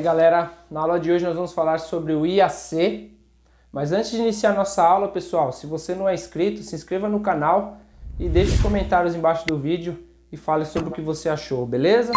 aí galera, na aula de hoje nós vamos falar sobre o IAC, mas antes de iniciar nossa aula, pessoal, se você não é inscrito, se inscreva no canal e deixe comentários embaixo do vídeo e fale sobre o que você achou, beleza?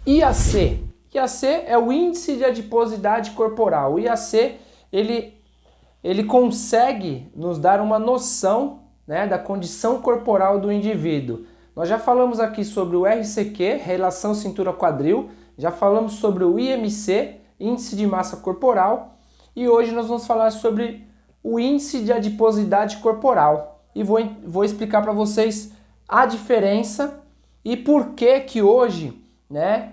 IAC. IAC é o índice de adiposidade corporal. O IAC, ele consegue nos dar uma noção, né, da condição corporal do indivíduo. Nós já falamos aqui sobre o RCQ, relação cintura-quadril, já falamos sobre o IMC, índice de massa corporal, e hoje nós vamos falar sobre o índice de adiposidade corporal. E vou explicar para vocês a diferença e por que hoje, né,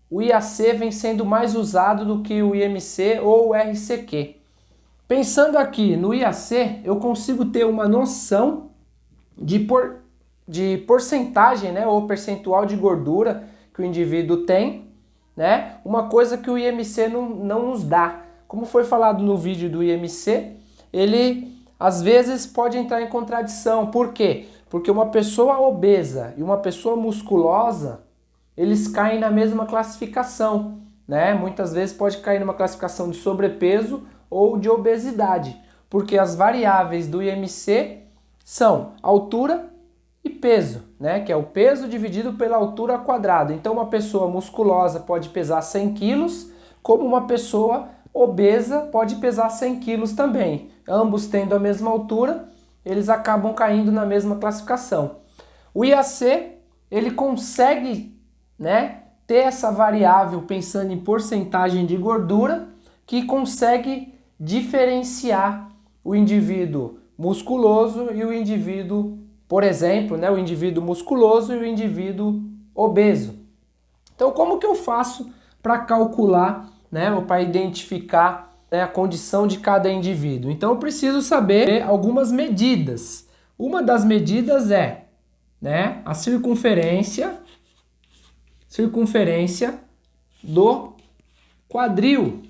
o IAC vem sendo mais usado do que o IMC ou o RCQ. Pensando aqui no IAC, eu consigo ter uma noção de porcentagem, né, ou percentual de gordura que o indivíduo tem, né? Uma coisa que o IMC não nos dá. Como foi falado no vídeo do IMC, ele às vezes pode entrar em contradição. Por quê? Porque uma pessoa obesa e uma pessoa musculosa, eles caem na mesma classificação, né? Muitas vezes pode cair numa classificação de sobrepeso ou de obesidade, porque as variáveis do IMC são altura e peso, né? Que é o peso dividido pela altura ao quadrado. Então uma pessoa musculosa pode pesar 100 quilos, como uma pessoa obesa pode pesar 100 quilos também. Ambos tendo a mesma altura, eles acabam caindo na mesma classificação. O IAC, ele consegue, né, ter essa variável pensando em porcentagem de gordura, que consegue diferenciar o indivíduo musculoso e o indivíduo, por exemplo, né, o indivíduo musculoso e o indivíduo obeso. Então, como que eu faço para calcular, né, ou para identificar, né, a condição de cada indivíduo? Então, eu preciso saber algumas medidas. Uma das medidas é, né, a circunferência do quadril.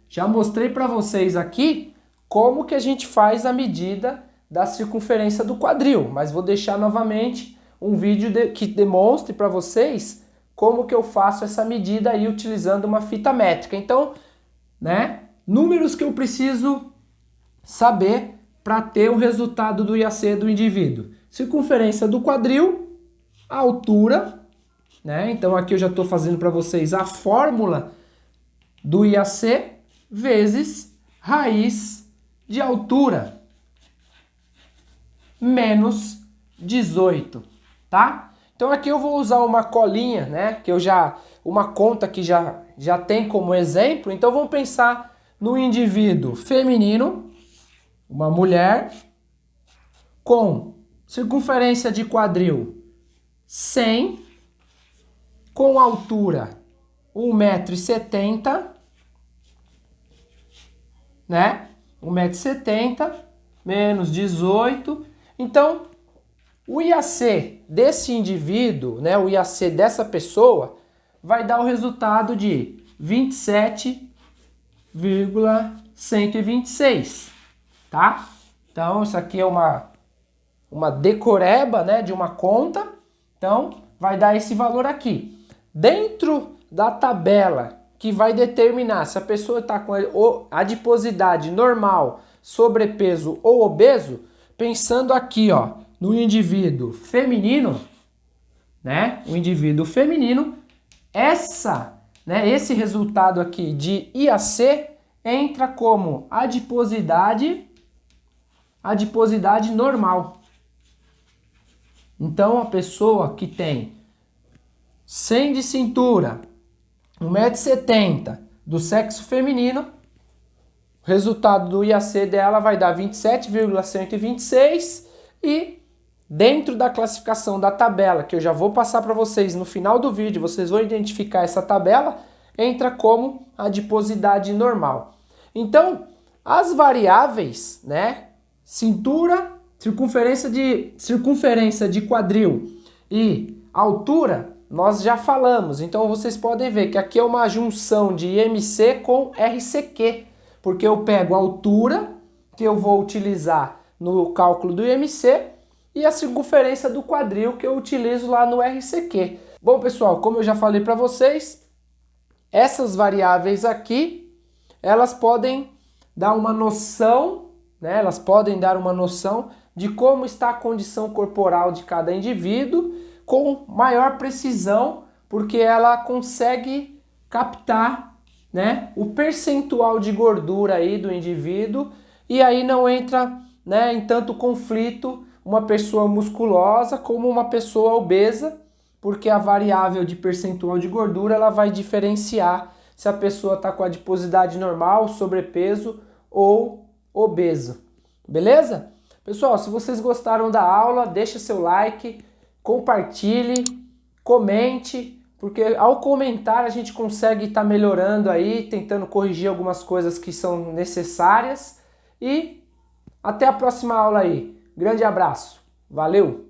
Já mostrei para vocês aqui como que a gente faz a medida da circunferência do quadril, mas vou deixar novamente um vídeo que demonstre para vocês como que eu faço essa medida aí utilizando uma fita métrica. Então, né, números que eu preciso saber para ter o resultado do IAC do indivíduo. Circunferência do quadril, a altura, né? Então aqui eu já estou fazendo para vocês a fórmula do IAC vezes raiz de altura menos 18, tá? Então aqui eu vou usar uma colinha, né? Uma conta que já tem como exemplo. Então vamos pensar no indivíduo feminino, uma mulher com circunferência de quadril 100, com altura 1,70 m, né? 1,70 m menos 18. Então, o IAC desse indivíduo, né, o IAC dessa pessoa, vai dar o resultado de 27,126, tá? Então, isso aqui é uma decoreba, né, de uma conta. Então, vai dar esse valor aqui. Dentro da tabela que vai determinar se a pessoa está com adiposidade normal, sobrepeso ou obeso, pensando aqui, ó, no indivíduo feminino, né? O indivíduo feminino, esse resultado aqui de IAC entra como adiposidade normal. Então, a pessoa que tem 100 de cintura, 1,70 m do sexo feminino, o resultado do IAC dela vai dar 27,126 e dentro da classificação da tabela, que eu já vou passar para vocês no final do vídeo, vocês vão identificar essa tabela, entra como adiposidade normal. Então, as variáveis, né, cintura, circunferência de quadril e altura, nós já falamos. Então vocês podem ver que aqui é uma junção de IMC com RCQ, porque eu pego a altura, que eu vou utilizar no cálculo do IMC, e a circunferência do quadril, que eu utilizo lá no RCQ. Bom, pessoal, como eu já falei para vocês, essas variáveis aqui, elas podem dar uma noção, né? Elas podem dar uma noção de como está a condição corporal de cada indivíduo com maior precisão, porque ela consegue captar, né, o percentual de gordura aí do indivíduo, e aí não entra, né, em tanto conflito uma pessoa musculosa como uma pessoa obesa, porque a variável de percentual de gordura ela vai diferenciar se a pessoa está com adiposidade normal, sobrepeso ou obeso. Beleza? Pessoal, se vocês gostaram da aula, deixa seu like, compartilhe, comente, porque ao comentar a gente consegue estar melhorando aí, tentando corrigir algumas coisas que são necessárias. E até a próxima aula aí. Grande abraço. Valeu!